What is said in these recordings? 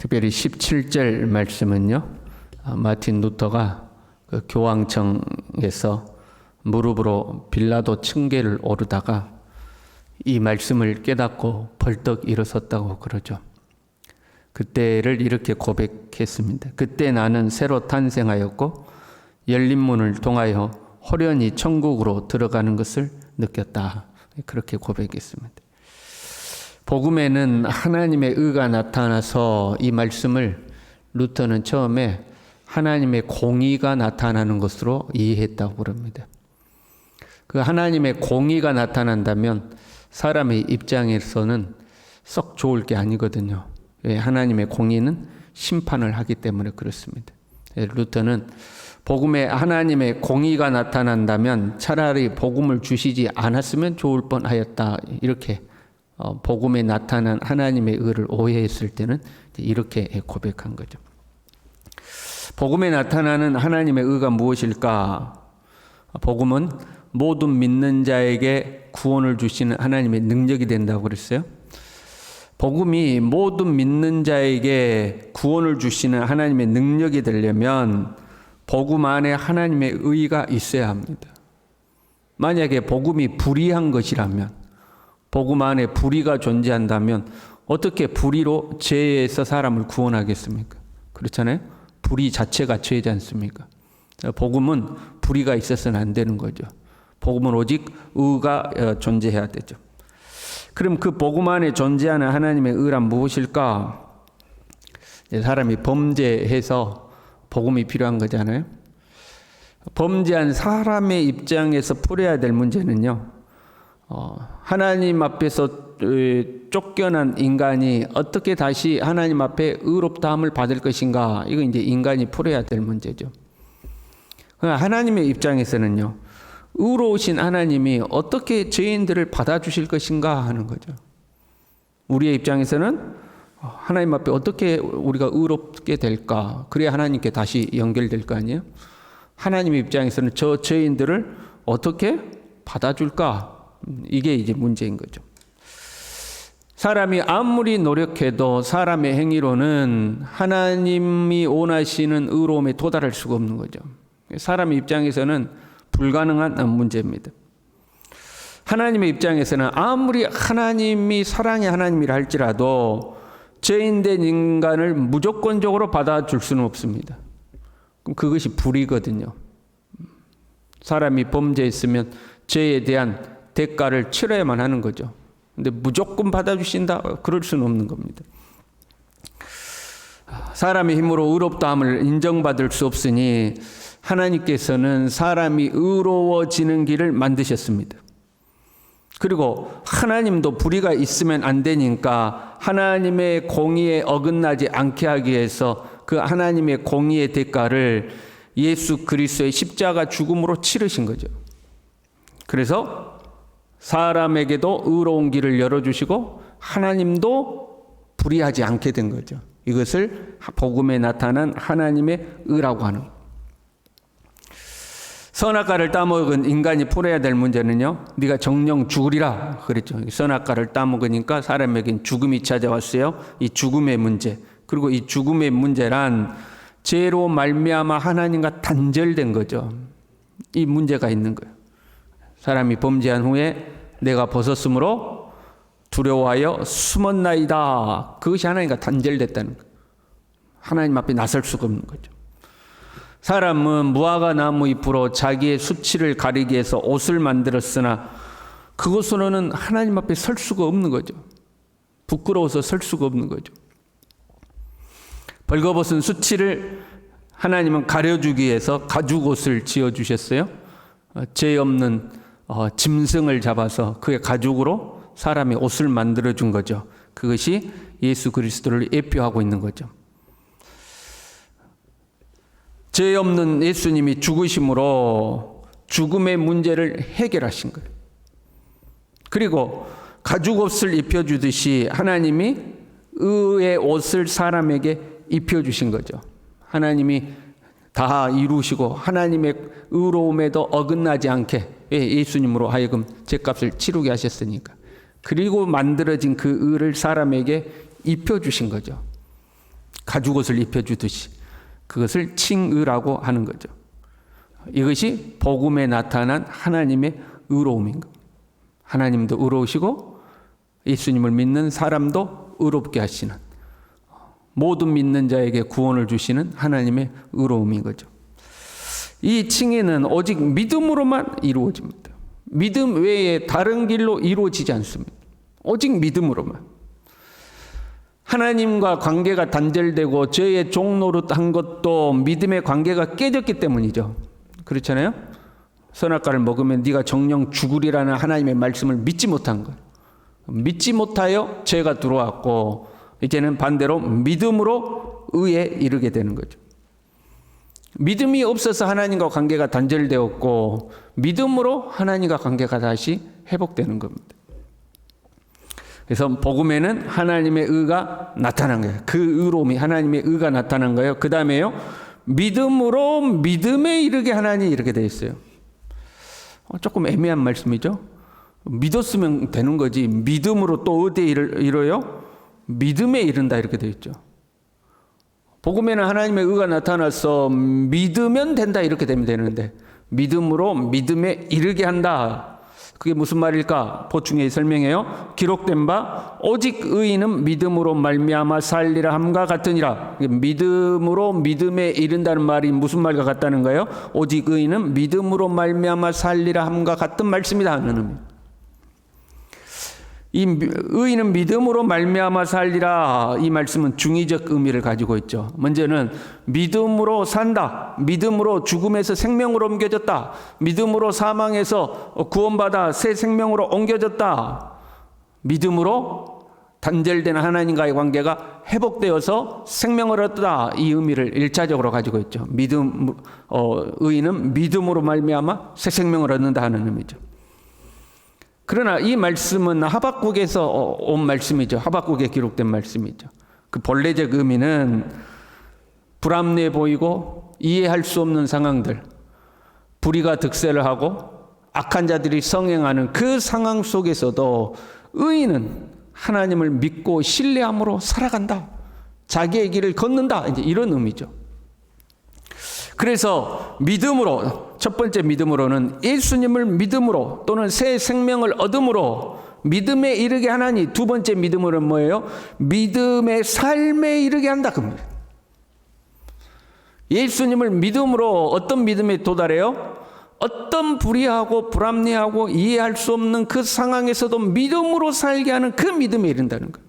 특별히 17절 말씀은요, 마틴 루터가 그 교황청에서 무릎으로 빌라도 층계를 오르다가 이 말씀을 깨닫고 벌떡 일어섰다고 그러죠. 그때를 이렇게 고백했습니다. 그때 나는 새로 탄생하였고 열린 문을 통하여 호련히 천국으로 들어가는 것을 느꼈다. 그렇게 고백했습니다. 복음에는 하나님의 의가 나타나서 이 말씀을 루터는 처음에 하나님의 공의가 나타나는 것으로 이해했다고 그럽니다. 그 하나님의 공의가 나타난다면 사람의 입장에서는 썩 좋을 게 아니거든요. 왜? 하나님의 공의는 심판을 하기 때문에 그렇습니다. 루터는 복음에 하나님의 공의가 나타난다면 차라리 복음을 주시지 않았으면 좋을 뻔하였다. 이렇게 복음에 나타난 하나님의 의를 오해했을 때는 이렇게 고백한 거죠. 복음에 나타나는 하나님의 의가 무엇일까? 복음은 모든 믿는 자에게 구원을 주시는 하나님의 능력이 된다고 그랬어요. 복음이 모든 믿는 자에게 구원을 주시는 하나님의 능력이 되려면 복음 안에 하나님의 의가 있어야 합니다. 만약에 복음이 불의한 것이라면, 복음 안에 불의가 존재한다면 어떻게 불의로 죄에서 사람을 구원하겠습니까? 그렇잖아요. 불의 자체가 죄지 않습니까? 복음은 불의가 있어서는 안 되는 거죠. 복음은 오직 의가 존재해야 되죠. 그럼 그 복음 안에 존재하는 하나님의 의란 무엇일까? 사람이 범죄해서 복음이 필요한 거잖아요. 범죄한 사람의 입장에서 풀어야 될 문제는요, 하나님 앞에서 쫓겨난 인간이 어떻게 다시 하나님 앞에 의롭다함을 받을 것인가? 이거 이제 인간이 풀어야 될 문제죠. 하나님의 입장에서는요, 의로우신 하나님이 어떻게 죄인들을 받아주실 것인가 하는 거죠. 우리의 입장에서는 하나님 앞에 어떻게 우리가 의롭게 될까? 그래야 하나님께 다시 연결될 거 아니에요? 하나님의 입장에서는 저 죄인들을 어떻게 받아줄까? 이게 이제 문제인 거죠. 사람이 아무리 노력해도 사람의 행위로는 하나님이 원하시는 의로움에 도달할 수가 없는 거죠. 사람의 입장에서는 불가능한 문제입니다. 하나님의 입장에서는 아무리 하나님이 사랑의 하나님이라 할지라도 죄인된 인간을 무조건적으로 받아줄 수는 없습니다. 그럼 그것이 불의거든요. 사람이 범죄했으면 죄에 대한 대가를 치러야만 하는 거죠. 근데 무조건 받아주신다? 그럴 수는 없는 겁니다. 사람의 힘으로 의롭다함을 인정받을 수 없으니 하나님께서는 사람이 의로워지는 길을 만드셨습니다. 그리고 하나님도 불의가 있으면 안 되니까 하나님의 공의에 어긋나지 않게 하기 위해서 그 하나님의 공의의 대가를 예수 그리스도의 십자가 죽음으로 치르신 거죠. 그래서 사람에게도 의로운 길을 열어주시고 하나님도 불의하지 않게 된 거죠. 이것을 복음에 나타난 하나님의 의라고 하는 거예요. 선악과를 따먹은 인간이 풀어야 될 문제는요, 네가 정령 죽으리라 그랬죠. 선악과를 따먹으니까 사람에겐 죽음이 찾아왔어요. 이 죽음의 문제, 그리고 이 죽음의 문제란 죄로 말미암아 하나님과 단절된 거죠. 이 문제가 있는 거예요. 사람이 범죄한 후에 내가 벗었으므로 두려워하여 숨었나이다. 그것이 하나님과 단절됐다는 거예요. 하나님 앞에 나설 수가 없는 거죠. 사람은 무화과 나무 잎으로 자기의 수치를 가리기 위해서 옷을 만들었으나 그것으로는 하나님 앞에 설 수가 없는 거죠. 부끄러워서 설 수가 없는 거죠. 벌거벗은 수치를 하나님은 가려주기 위해서 가죽옷을 지어주셨어요. 죄 없는 짐승을 잡아서 그의 가죽으로 사람의 옷을 만들어준 거죠. 그것이 예수 그리스도를 예표하고 있는 거죠. 죄 없는 예수님이 죽으심으로 죽음의 문제를 해결하신 거예요. 그리고 가죽옷을 입혀주듯이 하나님이 의의 옷을 사람에게 입혀주신 거죠. 하나님이 다 이루시고 하나님의 의로움에도 어긋나지 않게 예수님으로 하여금 죄값을 치르게 하셨으니까. 그리고 만들어진 그 의를 사람에게 입혀주신 거죠. 가죽옷을 입혀주듯이 그것을 칭의라고 하는 거죠. 이것이 복음에 나타난 하나님의 의로움인 겁니다. 하나님도 의로우시고 예수님을 믿는 사람도 의롭게 하시는, 모든 믿는 자에게 구원을 주시는 하나님의 의로움인 거죠. 이 칭의는 오직 믿음으로만 이루어집니다. 믿음 외에 다른 길로 이루어지지 않습니다. 오직 믿음으로만. 하나님과 관계가 단절되고 저의 종노릇한 것도 믿음의 관계가 깨졌기 때문이죠. 그렇잖아요? 선악과를 먹으면 네가 정령 죽으리라는 하나님의 말씀을 믿지 못한 거예요. 믿지 못하여 죄가 들어왔고 이제는 반대로 믿음으로 의에 이르게 되는 거죠. 믿음이 없어서 하나님과 관계가 단절되었고 믿음으로 하나님과 관계가 다시 회복되는 겁니다. 그래서 복음에는 하나님의 의가 나타난 거예요. 그 의로움이 하나님의 의가 나타난 거예요. 그 다음에요, 믿음으로 믿음에 이르게 하나니 이렇게 되어 있어요. 조금 애매한 말씀이죠. 믿었으면 되는 거지 믿음으로 또 어디에 이뤄요? 믿음에 이른다 이렇게 되어 있죠. 복음에는 하나님의 의가 나타나서 믿으면 된다 이렇게 되면 되는데 믿음으로 믿음에 이르게 한다. 그게 무슨 말일까? 보충해 설명해요. 기록된 바 오직 의인은 믿음으로 말미암아 살리라 함과 같으니라. 믿음으로 믿음에 이른다는 말이 무슨 말과 같다는 거예요? 오직 의인은 믿음으로 말미암아 살리라 함과 같은 말씀이다 하는 의미. 이 의인은 믿음으로 말미암아 살리라, 이 말씀은 중의적 의미를 가지고 있죠. 먼저는 믿음으로 산다, 믿음으로 죽음에서 생명으로 옮겨졌다, 믿음으로 사망에서 구원받아 새 생명으로 옮겨졌다, 믿음으로 단절된 하나님과의 관계가 회복되어서 생명을 얻다, 이 의미를 1차적으로 가지고 있죠. 의인은 믿음으로 말미암아 새 생명을 얻는다 하는 의미죠. 그러나 이 말씀은 하박국에서 온 말씀이죠. 하박국에 기록된 말씀이죠. 그 본래적 의미는 불합리해 보이고 이해할 수 없는 상황들, 불의가 득세를 하고 악한 자들이 성행하는 그 상황 속에서도 의인은 하나님을 믿고 신뢰함으로 살아간다. 자기의 길을 걷는다. 이제 이런 의미죠. 그래서 믿음으로, 첫 번째 믿음으로는 예수님을 믿음으로 또는 새 생명을 얻음으로 믿음에 이르게 하나니, 두 번째 믿음으로는 뭐예요? 믿음의 삶에 이르게 한다. 그겁니다. 예수님을 믿음으로 어떤 믿음에 도달해요? 어떤 불의하고 불합리하고 이해할 수 없는 그 상황에서도 믿음으로 살게 하는 그 믿음에 이른다는 거예요.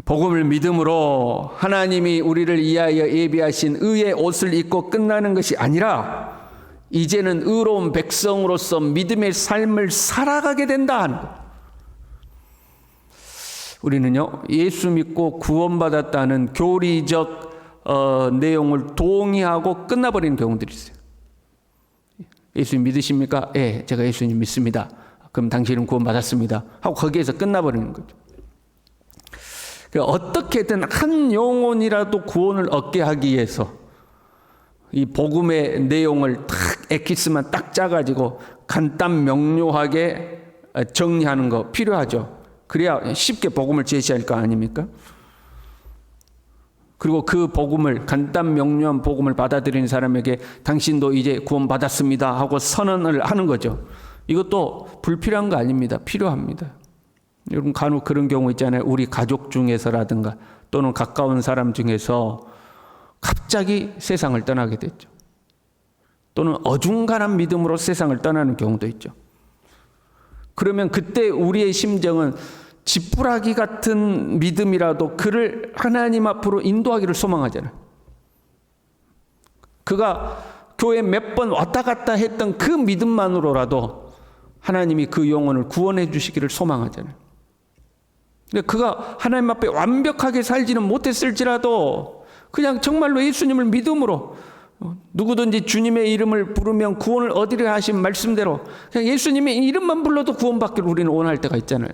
복음을 믿음으로 하나님이 우리를 위하여 예비하신 의의 옷을 입고 끝나는 것이 아니라 이제는 의로운 백성으로서 믿음의 삶을 살아가게 된다 하는 거예요. 우리는요, 예수 믿고 구원받았다는 교리적 내용을 동의하고 끝나버리는 경우들이 있어요. 예수님 믿으십니까? 예, 제가 예수님 믿습니다. 그럼 당신은 구원받았습니다 하고 거기에서 끝나버리는 거죠. 어떻게든 한 영혼이라도 구원을 얻게 하기 위해서 이 복음의 내용을 딱 엑기스만 딱 짜가지고 간단 명료하게 정리하는 거 필요하죠. 그래야 쉽게 복음을 제시할 거 아닙니까? 그리고 그 복음을, 간단 명료한 복음을 받아들이는 사람에게 당신도 이제 구원받았습니다 하고 선언을 하는 거죠. 이것도 불필요한 거 아닙니다. 필요합니다. 여러분 간혹 그런 경우 있잖아요. 우리 가족 중에서라든가 또는 가까운 사람 중에서 갑자기 세상을 떠나게 됐죠. 또는 어중간한 믿음으로 세상을 떠나는 경우도 있죠. 그러면 그때 우리의 심정은 지푸라기 같은 믿음이라도 그를 하나님 앞으로 인도하기를 소망하잖아요. 그가 교회 몇 번 왔다 갔다 했던 그 믿음만으로라도 하나님이 그 영혼을 구원해 주시기를 소망하잖아요. 근데 그가 하나님 앞에 완벽하게 살지는 못했을지라도 그냥 정말로 예수님을 믿음으로, 누구든지 주님의 이름을 부르면 구원을 얻으려 하신 말씀대로 그냥 예수님의 이름만 불러도 구원받기를 우리는 원할 때가 있잖아요.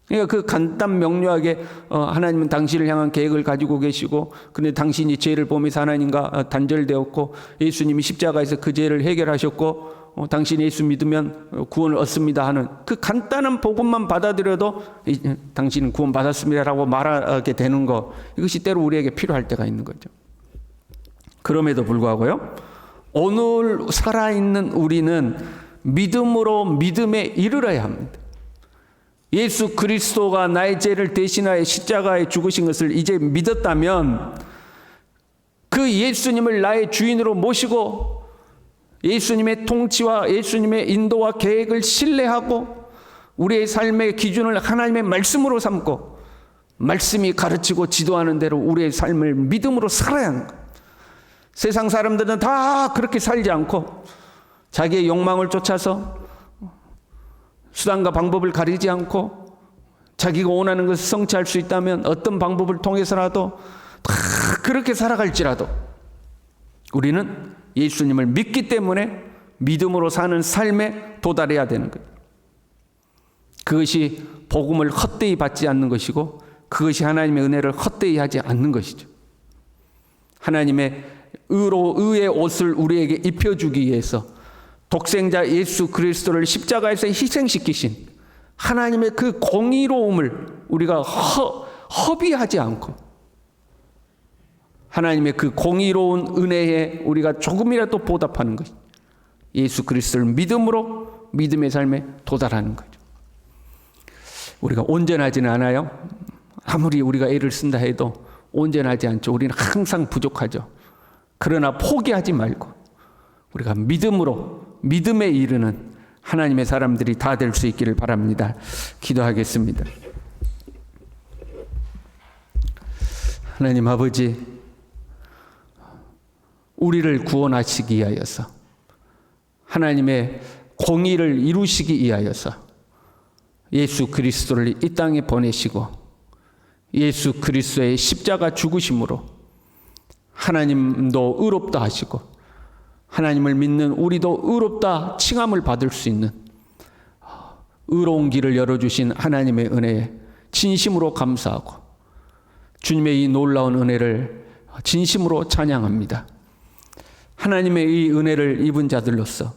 그러니까 그 간단 명료하게 하나님은 당신을 향한 계획을 가지고 계시고, 근데 당신이 죄를 범해서 하나님과 단절되었고 예수님이 십자가에서 그 죄를 해결하셨고 당신이 예수 믿으면 구원을 얻습니다 하는 그 간단한 복음만 받아들여도 당신은 구원 받았습니다라고 말하게 되는 거, 이것이 때로 우리에게 필요할 때가 있는 거죠. 그럼에도 불구하고요, 오늘 살아있는 우리는 믿음으로 믿음에 이르러야 합니다. 예수 그리스도가 나의 죄를 대신하여 십자가에 죽으신 것을 이제 믿었다면 그 예수님을 나의 주인으로 모시고 예수님의 통치와 예수님의 인도와 계획을 신뢰하고 우리의 삶의 기준을 하나님의 말씀으로 삼고 말씀이 가르치고 지도하는 대로 우리의 삶을 믿음으로 살아야 하는 거예요. 세상 사람들은 다 그렇게 살지 않고 자기의 욕망을 쫓아서 수단과 방법을 가리지 않고 자기가 원하는 것을 성취할 수 있다면 어떤 방법을 통해서라도 다 그렇게 살아갈지라도 우리는 예수님을 믿기 때문에 믿음으로 사는 삶에 도달해야 되는 거예요. 그것이 복음을 헛되이 받지 않는 것이고 그것이 하나님의 은혜를 헛되이 하지 않는 것이죠. 하나님의 의의 옷을 우리에게 입혀주기 위해서 독생자 예수 그리스도를 십자가에서 희생시키신 하나님의 그 공의로움을 우리가 허비하지 않고 하나님의 그 공의로운 은혜에 우리가 조금이라도 보답하는 것, 예수 그리스도를 믿음으로 믿음의 삶에 도달하는 거죠. 우리가 온전하지는 않아요. 아무리 우리가 애를 쓴다 해도 온전하지 않죠. 우리는 항상 부족하죠. 그러나 포기하지 말고 우리가 믿음으로 믿음에 이르는 하나님의 사람들이 다 될 수 있기를 바랍니다. 기도하겠습니다. 하나님 아버지, 우리를 구원하시기 위하여서 하나님의 공의를 이루시기 위하여서 예수 그리스도를 이 땅에 보내시고 예수 그리스도의 십자가 죽으심으로 하나님도 의롭다 하시고 하나님을 믿는 우리도 의롭다 칭함을 받을 수 있는 의로운 길을 열어주신 하나님의 은혜에 진심으로 감사하고 주님의 이 놀라운 은혜를 진심으로 찬양합니다. 하나님의 이 은혜를 입은 자들로서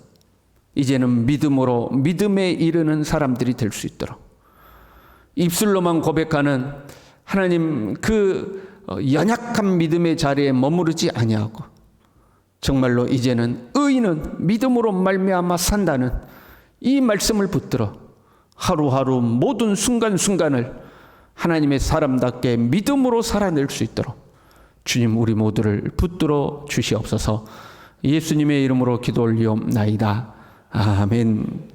이제는 믿음으로 믿음에 이르는 사람들이 될 수 있도록 입술로만 고백하는 하나님 그 연약한 믿음의 자리에 머무르지 아니하고 정말로 이제는 의인은 믿음으로 말미암아 산다는 이 말씀을 붙들어 하루하루 모든 순간순간을 하나님의 사람답게 믿음으로 살아낼 수 있도록 주님 우리 모두를 붙들어 주시옵소서. 예수님의 이름으로 기도 올리옵나이다. 아멘.